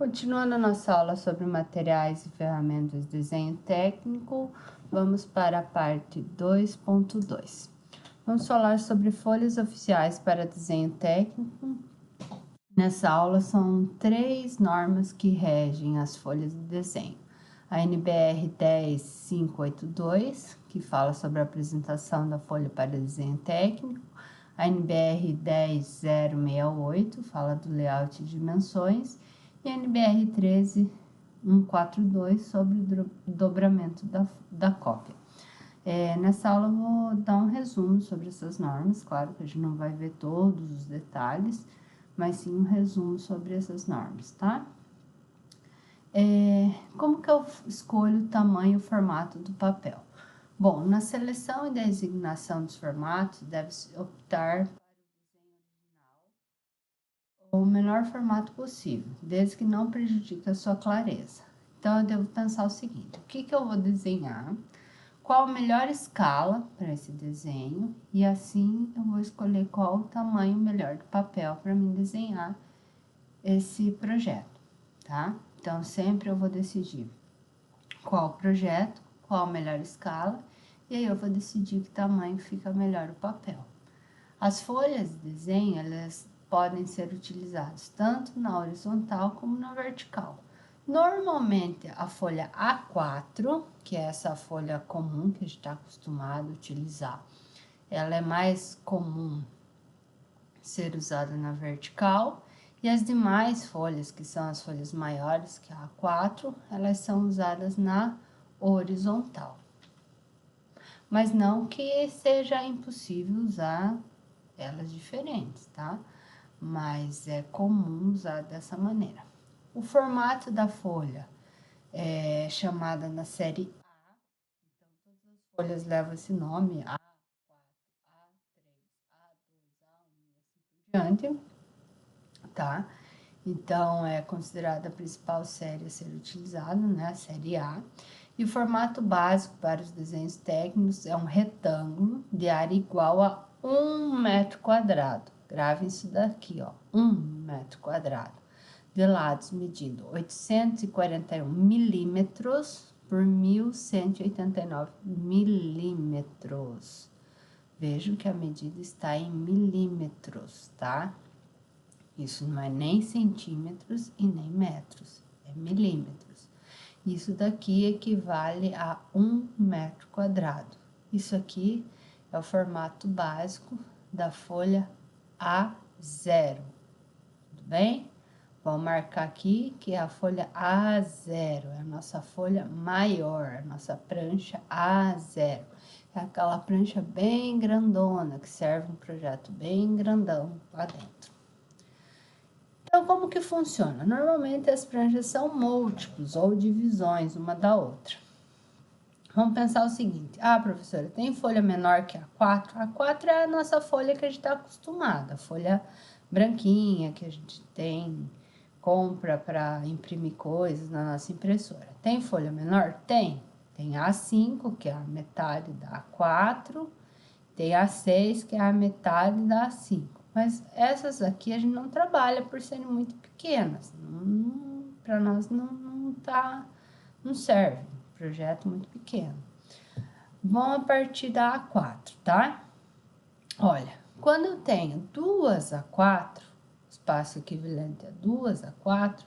Continuando a nossa aula sobre materiais e ferramentas de desenho técnico, vamos para a parte 2.2. Vamos falar sobre folhas oficiais para desenho técnico. Nessa aula são 3 normas que regem as folhas de desenho. A NBR 10582, que fala sobre a apresentação da folha para desenho técnico. A NBR 10068 fala do layout e dimensões. E a NBR 13142 sobre o dobramento da cópia. Nessa aula eu vou dar um resumo sobre essas normas, claro que a gente não vai ver todos os detalhes, mas sim um resumo sobre essas normas, tá? Como que eu escolho o tamanho e o formato do papel? Bom, na seleção e designação dos formatos, deve-se optar o menor formato possível, desde que não prejudique a sua clareza. Então, eu devo pensar o seguinte: o que eu vou desenhar, qual a melhor escala para esse desenho, e assim eu vou escolher qual o tamanho melhor do papel para mim desenhar esse projeto, tá? Então, sempre eu vou decidir qual o projeto, qual a melhor escala, e aí eu vou decidir que tamanho fica melhor o papel. As folhas de desenho, elas podem ser utilizadas tanto na horizontal como na vertical. Normalmente, a folha A4, que é essa folha comum que a gente está acostumado a utilizar, ela é mais comum ser usada na vertical, e as demais folhas, que são as folhas maiores que a A4, elas são usadas na horizontal. Mas não que seja impossível usar elas diferentes, tá? Mas é comum usar dessa maneira. O formato da folha é chamada na série A, então todas as folhas levam esse nome, A4, A3, A2, A1 e assim por diante, tá? Então, é considerada a principal série a ser utilizada, né? A série A. E o formato básico para os desenhos técnicos é um retângulo de área igual a 1 metro quadrado. Grave isso daqui, ó, 1 metro quadrado. De lados medindo 841 milímetros por 1.189 milímetros. Vejam que a medida está em milímetros, tá? Isso não é nem centímetros e nem metros, é milímetros. Isso daqui equivale a 1 metro quadrado. Isso aqui é o formato básico da folha A0, tudo bem? Vamos marcar aqui que é a folha A0, é a nossa folha maior, a nossa prancha A0. É aquela prancha bem grandona, que serve um projeto bem grandão lá dentro. Então, como que funciona? Normalmente as pranchas são múltiplos ou divisões uma da outra. Vamos pensar o seguinte: professora, tem folha menor que a 4? A 4 é a nossa folha que a gente está acostumada, a folha branquinha que a gente compra para imprimir coisas na nossa impressora. Tem folha menor? Tem. Tem a A5, que é a metade da A4, tem a A6, que é a metade da A5. Mas essas aqui a gente não trabalha por serem muito pequenas. Para nós não serve. Projeto muito pequeno. Vamos a partir da A4, tá? Olha, quando eu tenho 2 A4, espaço equivalente a 2 A4,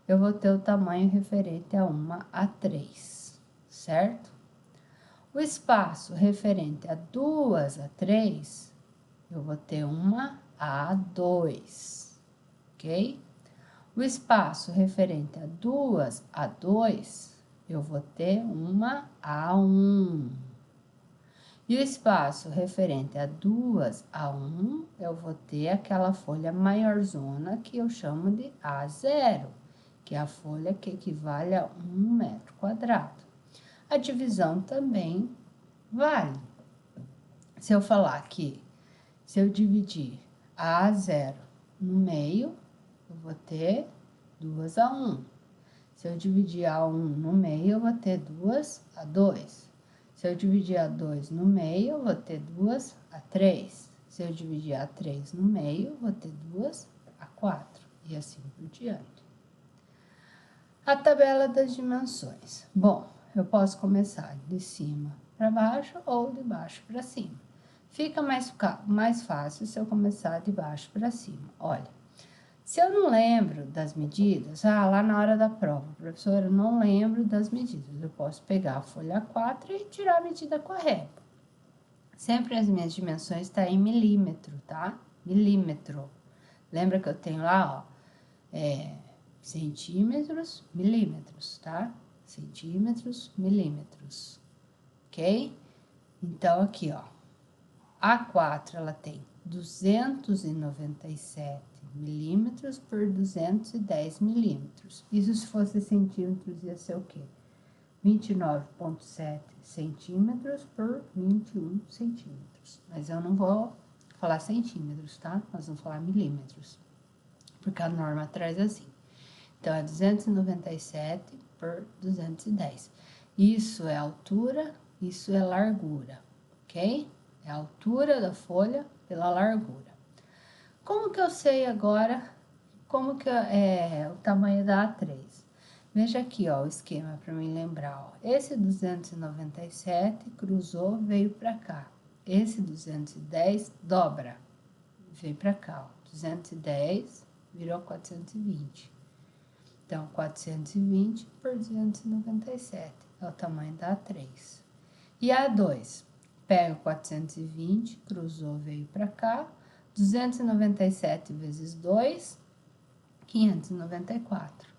eu vou ter o tamanho referente a uma A3, certo? O espaço referente a 2 A3, eu vou ter uma A2, ok? O espaço referente a 2 A2, eu vou ter uma A1. E o espaço referente a 2 A1, eu vou ter aquela folha maiorzona que eu chamo de A0, que é a folha que equivale a 1 metro quadrado. A divisão também vale. Se eu falar que, se eu dividir a A0 no meio, eu vou ter 2 A1. Se eu dividir A1 no meio, eu vou ter 2 A2. Se eu dividir A2 no meio, eu vou ter 2 A3. Se eu dividir A3 no meio, eu vou ter 2 A4. E assim por diante. A tabela das dimensões. Bom, eu posso começar de cima para baixo ou de baixo para cima. Fica mais fácil se eu começar de baixo para cima. Olha, se eu não lembro das medidas, lá na hora da prova, professora, eu não lembro das medidas. Eu posso pegar a folha 4 e tirar a medida com a régua. Sempre as minhas dimensões estão em milímetro, tá? Milímetro. Lembra que eu tenho lá, ó, centímetros, milímetros, tá? Centímetros, milímetros, ok? Então, aqui, ó, a 4, ela tem 297 milímetros por 210 milímetros. Isso, se fosse centímetros, ia ser o quê? 29,7 centímetros por 21 centímetros. Mas eu não vou falar centímetros, tá? Nós vamos falar milímetros, porque a norma traz assim. Então, é 297 por 210. Isso é altura, isso é largura, ok? É a altura da folha pela largura. Como que eu sei agora como que é o tamanho da A3? Veja aqui, ó, o esquema para mim lembrar, ó. Esse 297 cruzou, veio para cá. Esse 210 dobra, veio para cá, ó. 210 virou 420. Então, 420 por 297 é o tamanho da A3. E a A2? Pega 420, cruzou, veio para cá. 297 vezes 2, 594.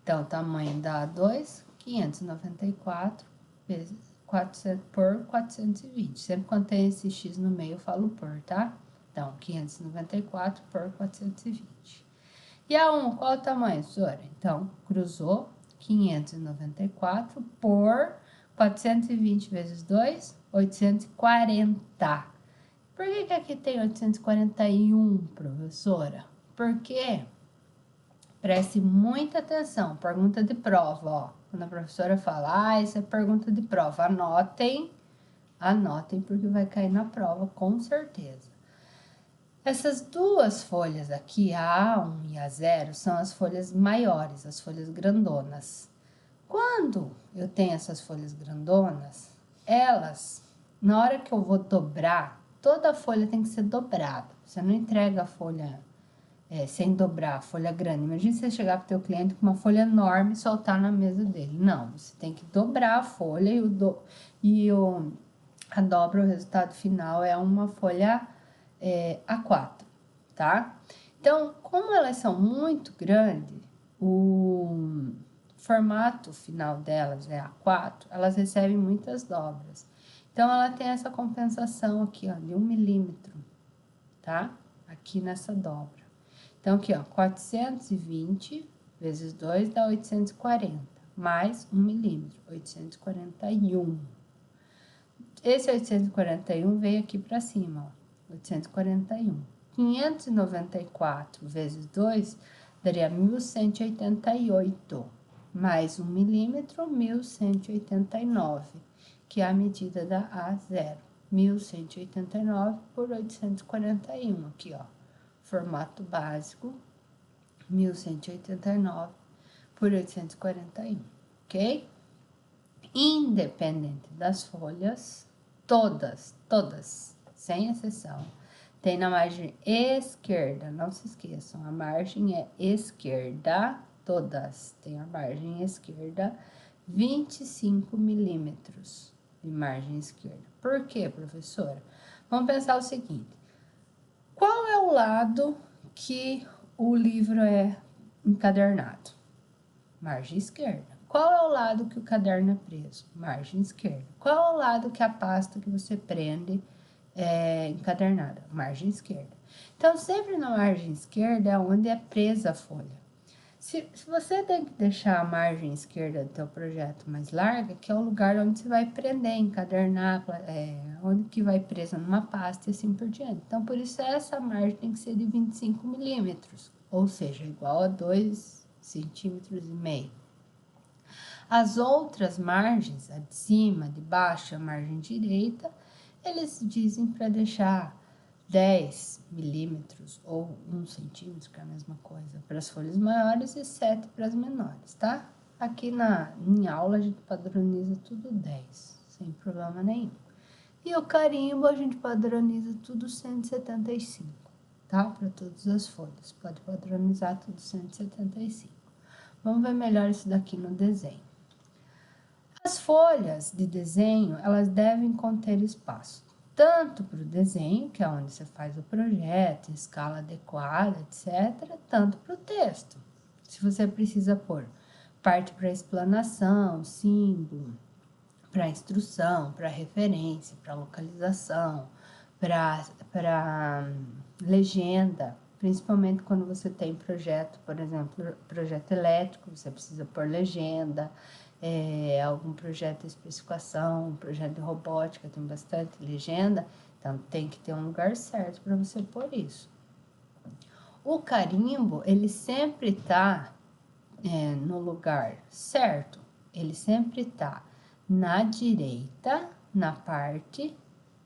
Então, o tamanho da A2, 594 vezes 400 por 420. Sempre quando tem esse x no meio, eu falo por, tá? Então, 594 por 420. E a 1, qual é o tamanho, professora? Então, cruzou 594 por 420 vezes 2, 840. Por que aqui tem 841, professora? Porque, preste muita atenção, pergunta de prova, ó. Quando a professora fala, isso é pergunta de prova, anotem, porque vai cair na prova, com certeza. Essas duas folhas aqui, a A1 e a 0, são as folhas maiores, as folhas grandonas. Quando eu tenho essas folhas grandonas, elas, na hora que eu vou dobrar, toda a folha tem que ser dobrada. Você não entrega a folha sem dobrar, a folha grande. Imagina você chegar para o teu cliente com uma folha enorme e soltar na mesa dele. Não, você tem que dobrar a folha a dobra, o resultado final é uma folha A4, tá? Então, como elas são muito grandes, o formato final delas é A4, elas recebem muitas dobras. Então, ela tem essa compensação aqui, ó, de 1 milímetro, tá? Aqui nessa dobra. Então, aqui, ó, 420 vezes 2 dá 840, mais 1 milímetro, 841. Esse 841 veio aqui para cima, ó, 841. 594 vezes 2 daria 1.188, mais 1 milímetro, 1.189, que é a medida da A0. 1.189 por 841, aqui, ó, formato básico, 1.189 por 841, ok? Independente das folhas, todas, sem exceção, tem na margem esquerda, não se esqueçam, a margem é esquerda, todas tem a margem esquerda, 25 milímetros de margem esquerda. Por quê, professora? Vamos pensar o seguinte, qual é o lado que o livro é encadernado? Margem esquerda. Qual é o lado que o caderno é preso? Margem esquerda. Qual é o lado que a pasta que você prende é encadernada? Margem esquerda. Então, sempre na margem esquerda é onde é presa a folha. Se você tem que deixar a margem esquerda do teu projeto mais larga, que é o lugar onde você vai prender, encadernar, onde que vai presa numa pasta e assim por diante. Então, por isso, essa margem tem que ser de 25 milímetros, ou seja, igual a 2,5 centímetros. As outras margens, a de cima, de baixo, a margem direita, eles dizem para deixar 10 milímetros ou 1 centímetro, que é a mesma coisa, para as folhas maiores e 7 para as menores, tá? Aqui em aula a gente padroniza tudo 10, sem problema nenhum. E o carimbo a gente padroniza tudo 175, tá? Para todas as folhas, pode padronizar tudo 175. Vamos ver melhor isso daqui no desenho. As folhas de desenho, elas devem conter espaço, tanto para o desenho, que é onde você faz o projeto, escala adequada, etc., tanto para o texto. Se você precisa pôr parte para explanação, símbolo, para instrução, para referência, para localização, para legenda, principalmente quando você tem projeto, por exemplo, projeto elétrico, você precisa pôr legenda, algum projeto de especificação, projeto de robótica, tem bastante legenda, então tem que ter um lugar certo para você pôr isso. O carimbo, ele sempre está no lugar certo, ele sempre está na direita, na parte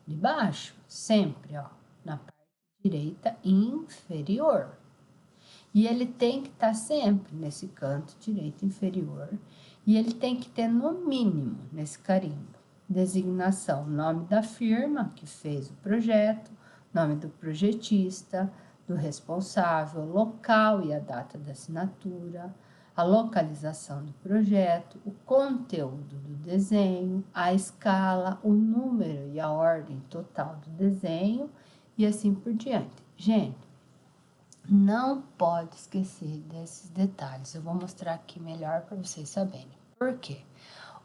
de baixo, sempre, ó, na parte direita inferior. E ele tem que estar sempre nesse canto direito inferior, e ele tem que ter no mínimo nesse carimbo designação, nome da firma que fez o projeto, nome do projetista, do responsável, local e a data da assinatura, a localização do projeto, o conteúdo do desenho, a escala, o número e a ordem total do desenho e assim por diante. Gente, não pode esquecer desses detalhes. Eu vou mostrar aqui melhor para vocês saberem. Por quê?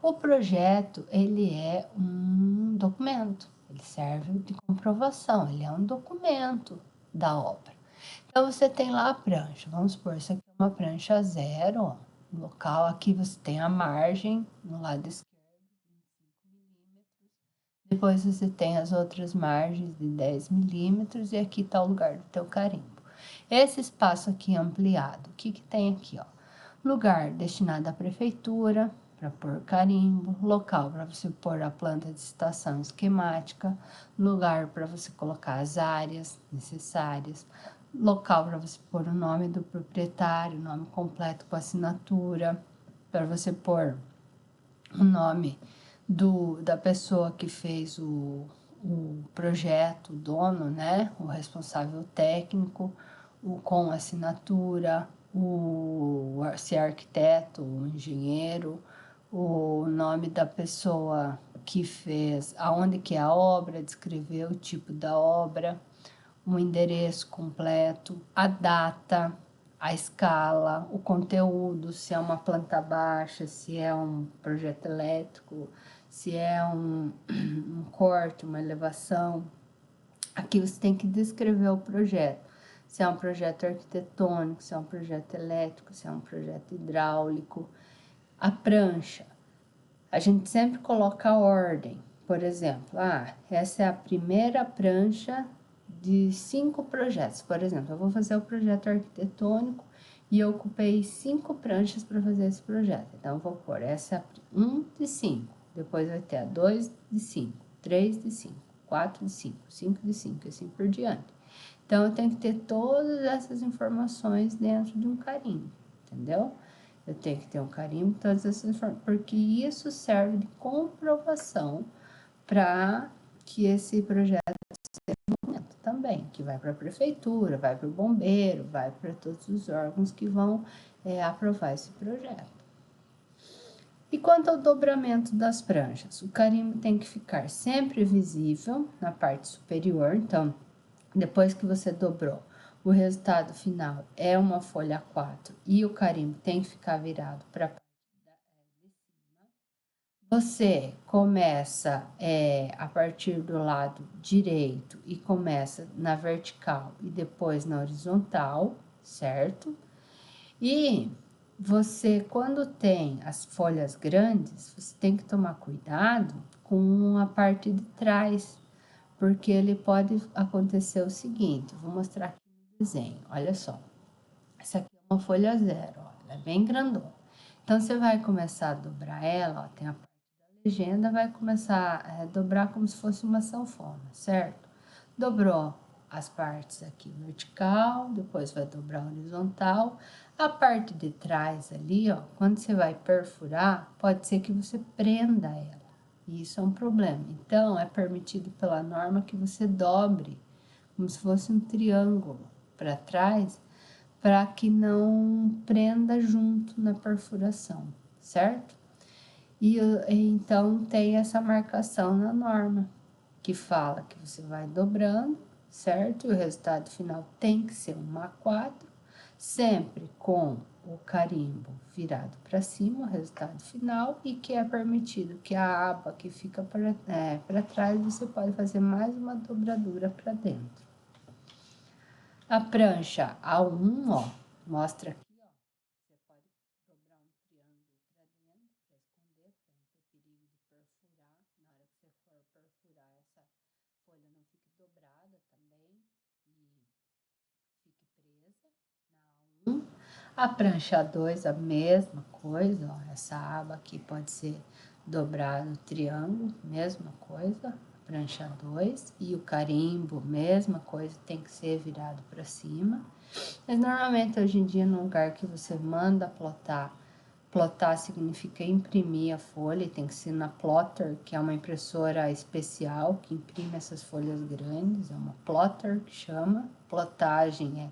O projeto, ele é um documento, ele serve de comprovação, ele é um documento da obra. Então, você tem lá a prancha, vamos supor, isso aqui é uma prancha 0, ó, no local, aqui você tem a margem, no lado esquerdo, 25 milímetros, depois você tem as outras margens de 10 milímetros, e aqui está o lugar do teu carimbo. Esse espaço aqui ampliado, o que que tem aqui, ó? Lugar destinado à prefeitura, para pôr carimbo, local para você pôr a planta de citação esquemática, lugar para você colocar as áreas necessárias, local para você pôr o nome do proprietário, nome completo com assinatura, para você pôr o nome da pessoa que fez o projeto, o dono, né? O responsável técnico, com assinatura, se é arquiteto, o engenheiro, o nome da pessoa que fez, aonde que é a obra, descrever o tipo da obra, o endereço completo, a data, a escala, o conteúdo, se é uma planta baixa, se é um projeto elétrico, se é um corte, uma elevação. Aqui você tem que descrever o projeto. Se é um projeto arquitetônico, se é um projeto elétrico, se é um projeto hidráulico. A prancha, a gente sempre coloca a ordem. Por exemplo, essa é a primeira prancha de 5 projetos. Por exemplo, eu vou fazer o projeto arquitetônico e eu ocupei 5 pranchas para fazer esse projeto. Então, eu vou pôr essa 1 de 5, depois vai ter a 2 de 5, 3 de 5, 4 de 5, 5 de 5 e assim por diante. Então, eu tenho que ter todas essas informações dentro de um carimbo, entendeu? Eu tenho que ter um carimbo, todas essas informações, porque isso serve de comprovação para que esse projeto seja documento também, que vai para a prefeitura, vai para o bombeiro, vai para todos os órgãos que vão aprovar esse projeto. E quanto ao dobramento das pranchas, o carimbo tem que ficar sempre visível na parte superior, então, depois que você dobrou, o resultado final é uma folha A4 e o carimbo tem que ficar virado para a parte de cima. Você começa a partir do lado direito e começa na vertical e depois na horizontal, certo? E você, quando tem as folhas grandes, você tem que tomar cuidado com a parte de trás, porque ele pode acontecer o seguinte, vou mostrar aqui no desenho, olha só. Essa aqui é uma folha 0, ó, ela é bem grandona. Então, você vai começar a dobrar ela, ó, tem a parte da legenda, vai começar a dobrar como se fosse uma sanfona, certo? Dobrou as partes aqui vertical, depois vai dobrar horizontal, A parte de trás ali, ó, quando você vai perfurar, pode ser que você prenda ela. E isso é um problema. Então, é permitido pela norma que você dobre, como se fosse um triângulo para trás, para que não prenda junto na perfuração, certo? E então tem essa marcação na norma, que fala que você vai dobrando, certo? E o resultado final tem que ser um A4, sempre com o carimbo virado para cima, o resultado final, e que é permitido que a aba que fica para trás, você pode fazer mais uma dobradura para dentro. A prancha A1, ó, mostra aqui, ó, você pode dobrar um triângulo para dentro, para esconder, para não ter perigo de perfurar. Na hora que você for perfurar, essa folha não fique dobrada também e fique presa na A1. A prancha A2, a mesma coisa, ó, essa aba aqui pode ser dobrada no triângulo, mesma coisa. Prancha 2 e o carimbo, mesma coisa, tem que ser virado para cima. Mas normalmente hoje em dia, no lugar que você manda plotar significa imprimir a folha, e tem que ser na plotter, que é uma impressora especial que imprime essas folhas grandes, é uma plotter que chama. Plotagem é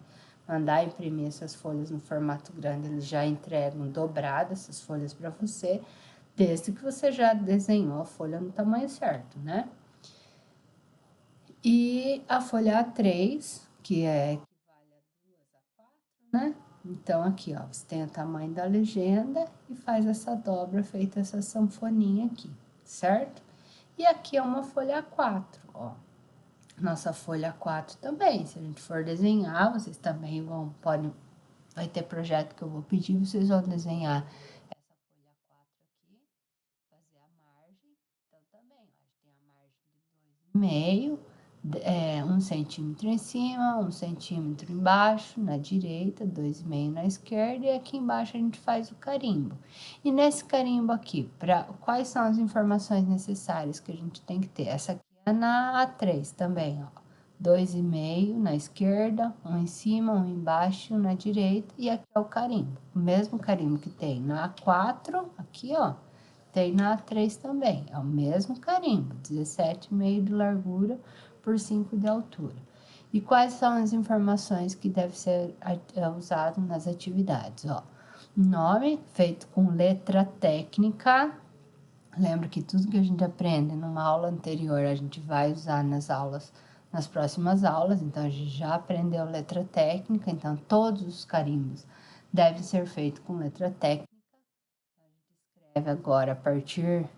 mandar imprimir essas folhas no formato grande, eles já entregam dobradas essas folhas para você, desde que você já desenhou a folha no tamanho certo, né? E a folha A3, que equivale a 2 a 4, né? Então, aqui, ó, você tem o tamanho da legenda e faz essa dobra, feita essa sanfoninha aqui, certo? E aqui é uma folha A4, ó. Nossa folha A4 também, se a gente for desenhar, vocês também vai ter projeto que eu vou pedir, vocês vão desenhar essa folha A4 aqui, fazer a margem. Então, também, ó, a gente tem a margem de 2,5, 1 centímetro em cima, 1 centímetro embaixo, na direita, 2,5 na esquerda, e aqui embaixo a gente faz o carimbo. E nesse carimbo aqui, quais são as informações necessárias que a gente tem que ter? Essa aqui é na A3 também, ó. 2,5 na esquerda, 1 em cima, 1 embaixo, na direita, e aqui é o carimbo. O mesmo carimbo que tem na A4, aqui, ó, tem na A3 também. É o mesmo carimbo, 17,5 de largura por 5 de altura. E quais são as informações que devem ser usadas nas atividades? Ó, nome feito com letra técnica. Lembra que tudo que a gente aprende numa aula anterior, a gente vai usar nas próximas aulas. Então, a gente já aprendeu letra técnica, então todos os carimbos devem ser feitos com letra técnica. A gente escreve agora, a partir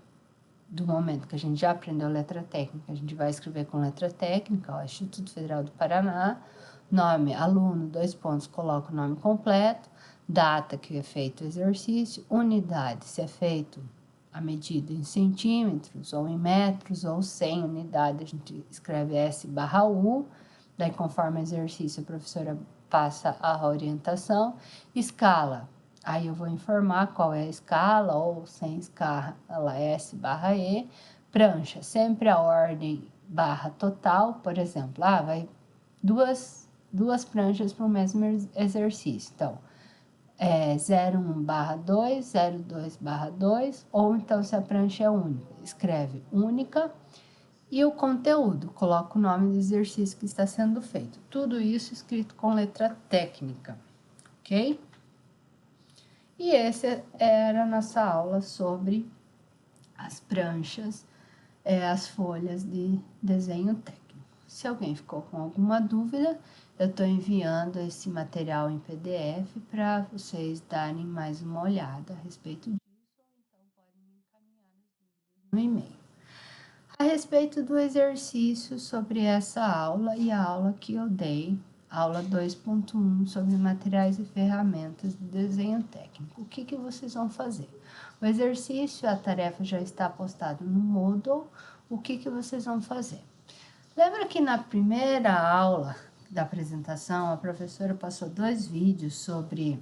do momento que a gente já aprendeu letra técnica, a gente vai escrever com letra técnica, ó, Instituto Federal do Paraná, nome, aluno, 2 pontos, coloca o nome completo, data que é feito o exercício, unidade, se é feito a medida em centímetros, ou em metros, ou 100 unidades, a gente escreve S/U, daí conforme o exercício a professora passa a orientação, escala. Aí eu vou informar qual é a escala, ou sem escala, ela é S/E. Prancha, sempre a ordem barra total, por exemplo, vai duas pranchas para o mesmo exercício. Então, 01/2, 02/2, ou então se a prancha é única, escreve única. E o conteúdo, coloca o nome do exercício que está sendo feito. Tudo isso escrito com letra técnica, ok? E essa era a nossa aula sobre as pranchas, as folhas de desenho técnico. Se alguém ficou com alguma dúvida, eu estou enviando esse material em PDF para vocês darem mais uma olhada a respeito disso, ou então podem me encaminhar as dúvidas no e-mail. A respeito do exercício sobre essa aula e a aula que eu dei, aula 2.1 sobre materiais e ferramentas de desenho técnico. O que vocês vão fazer? O exercício, a tarefa já está postada no Moodle. O que vocês vão fazer? Lembra que na primeira aula da apresentação, a professora passou 2 vídeos sobre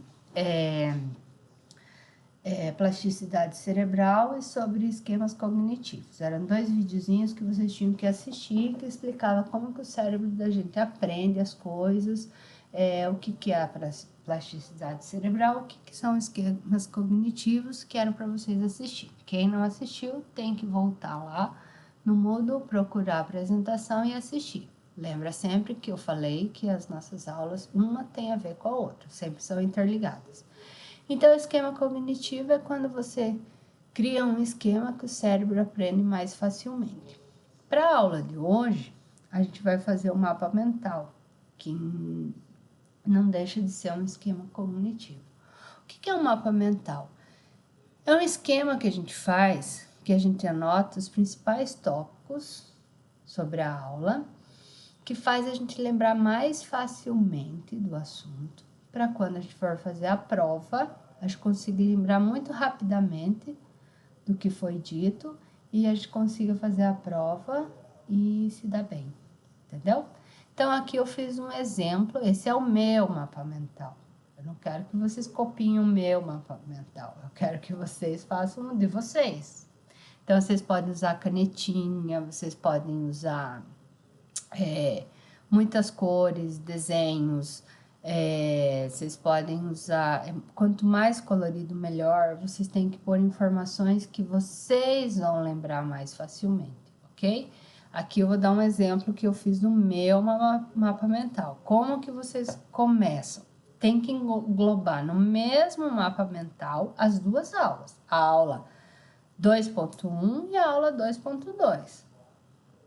plasticidade cerebral e sobre esquemas cognitivos. Eram 2 videozinhos que vocês tinham que assistir, que explicava como que o cérebro da gente aprende as coisas, o que é a plasticidade cerebral, o que são esquemas cognitivos, que eram para vocês assistirem. Quem não assistiu tem que voltar lá no Moodle, procurar a apresentação e assistir. Lembra sempre que eu falei que as nossas aulas, uma tem a ver com a outra, sempre são interligadas. Então, o esquema cognitivo é quando você cria um esquema que o cérebro aprende mais facilmente. Para a aula de hoje, a gente vai fazer um mapa mental, que não deixa de ser um esquema cognitivo. O que é um mapa mental? É um esquema que a gente faz, que a gente anota os principais tópicos sobre a aula, que faz a gente lembrar mais facilmente do assunto, para quando a gente for fazer a prova, a gente conseguir lembrar muito rapidamente do que foi dito e a gente consiga fazer a prova e se dar bem, entendeu? Então, aqui eu fiz um exemplo, esse é o meu mapa mental. Eu não quero que vocês copiem o meu mapa mental, eu quero que vocês façam o de vocês. Então, vocês podem usar canetinha, vocês podem usar muitas cores, desenhos, vocês podem usar, quanto mais colorido melhor, vocês têm que pôr informações que vocês vão lembrar mais facilmente, ok? Aqui eu vou dar um exemplo que eu fiz no meu mapa mental. Como que vocês começam? Tem que englobar no mesmo mapa mental as duas aulas. A aula 2.1 e a aula 2.2.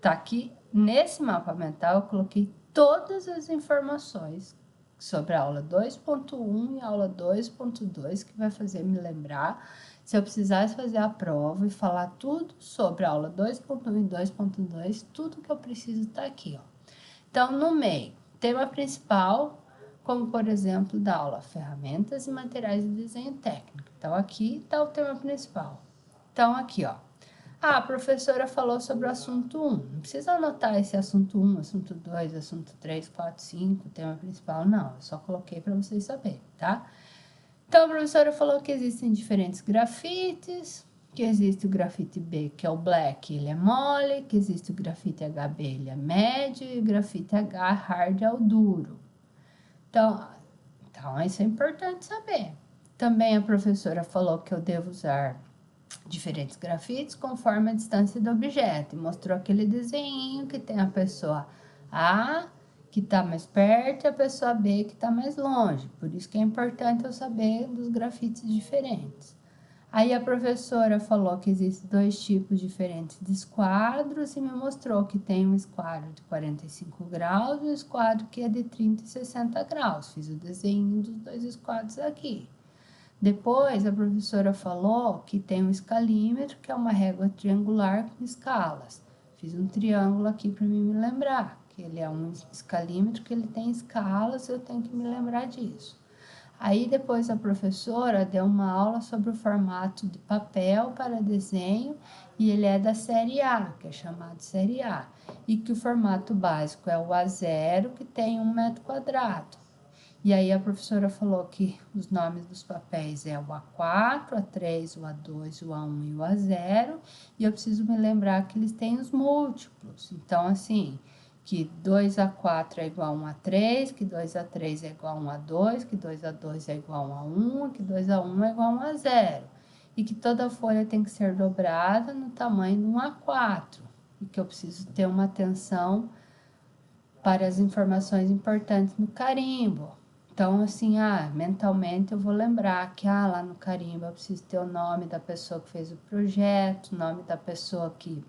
Tá aqui, nesse mapa mental, eu coloquei todas as informações sobre a aula 2.1 e a aula 2.2, que vai fazer me lembrar se eu precisasse fazer a prova e falar tudo sobre a aula 2.1 e 2.2, tudo que eu preciso tá aqui, ó. Então, no meio, tema principal, como por exemplo, da aula ferramentas e materiais de desenho técnico. Então, aqui tá o tema principal. Então, aqui, ó. Ah, a professora falou sobre o assunto 1. Não precisa anotar esse assunto 1, assunto 2, assunto 3, 4, 5, tema principal, não. Eu só coloquei para vocês saberem, tá? Então, a professora falou que existem diferentes grafites, que existe o grafite B, que é o black, ele é mole, que existe o grafite HB, ele é médio, e o grafite H, hard, é o duro. Então, isso é importante saber. Também a professora falou que eu devo usar diferentes grafites conforme a distância do objeto. E mostrou aquele desenho que tem a pessoa A, que está mais perto, e a pessoa B, que está mais longe. Por isso que é importante eu saber dos grafites diferentes. Aí a professora falou que existem dois tipos diferentes de esquadros e me mostrou que tem um esquadro de 45 graus e um esquadro que é de 30 e 60 graus. Fiz o desenho dos dois esquadros aqui. Depois, a professora falou que tem um escalímetro, que é uma régua triangular com escalas. Fiz um triângulo aqui para mim me lembrar, que ele é um escalímetro, que ele tem escalas, eu tenho que me lembrar disso. Aí, depois, a professora deu uma aula sobre o formato de papel para desenho, e ele é da série A, que é chamado série A, e que o formato básico é o A0, que tem 1 metro quadrado. E aí a professora falou que os nomes dos papéis é o A4, A3, o A2, o A1 e o A0, e eu preciso me lembrar que eles têm os múltiplos. Então, assim, que 2A4 é igual a 1A3, que 2A3 é igual a 1A2, que 2A2 é igual a 1, que 2A1 é igual a 1A0. E que toda folha tem que ser dobrada no tamanho de um A4. E que eu preciso ter uma atenção para as informações importantes no carimbo. Então, assim, mentalmente eu vou lembrar que, lá no carimbo eu preciso ter o nome da pessoa que fez o projeto, o nome da pessoa que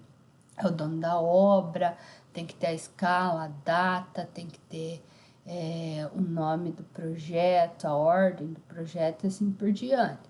é o dono da obra, tem que ter a escala, a data, tem que ter o nome do projeto, a ordem do projeto e assim por diante.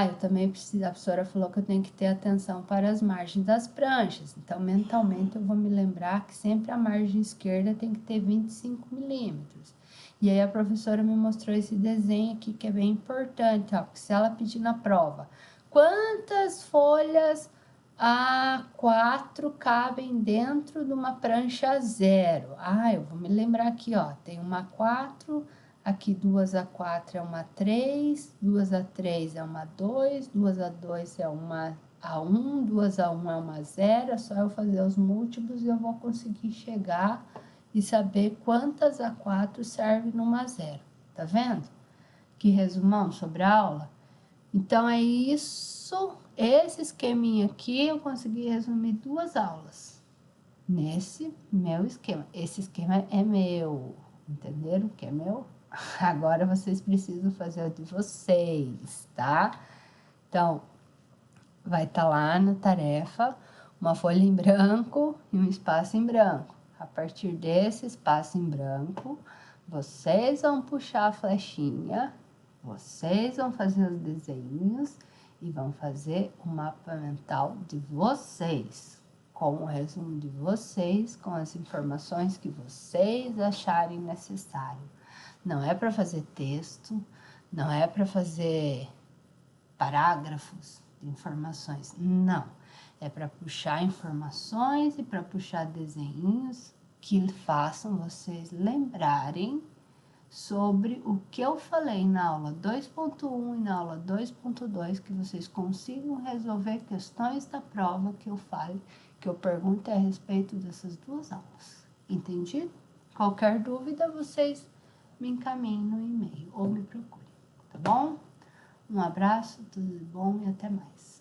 Eu também preciso, a professora falou que eu tenho que ter atenção para as margens das pranchas. Então, mentalmente, eu vou me lembrar que sempre a margem esquerda tem que ter 25 milímetros. E aí, a professora me mostrou esse desenho aqui, que é bem importante, porque se ela pedir na prova, quantas folhas A4 cabem dentro de uma prancha 0? Eu vou me lembrar aqui, tem uma A4... Aqui, 2A4 é uma 3, 2A3 é uma 2, 2A2 é uma A1, 2A1 é uma 0. É só eu fazer os múltiplos e eu vou conseguir chegar e saber quantas A4 servem numa 0. Tá vendo? Que resumão sobre a aula? Então, é isso, esse esqueminha aqui, eu consegui resumir 2 aulas nesse meu esquema. Esse esquema é meu, entenderam que é meu? Agora, vocês precisam fazer o de vocês, tá? Então, vai estar lá na tarefa uma folha em branco e um espaço em branco. A partir desse espaço em branco, vocês vão puxar a flechinha, vocês vão fazer os desenhos e vão fazer o mapa mental de vocês, com o resumo de vocês, com as informações que vocês acharem necessário. Não é para fazer texto, não é para fazer parágrafos de informações, não. É para puxar informações e para puxar desenhos que façam vocês lembrarem sobre o que eu falei na aula 2.1 e na aula 2.2, que vocês consigam resolver questões da prova que eu fale, que eu pergunte a respeito dessas 2 aulas. Entendi? Qualquer dúvida, vocês me encaminhem no e-mail ou me procurem, tá bom? Um abraço, tudo de bom e até mais.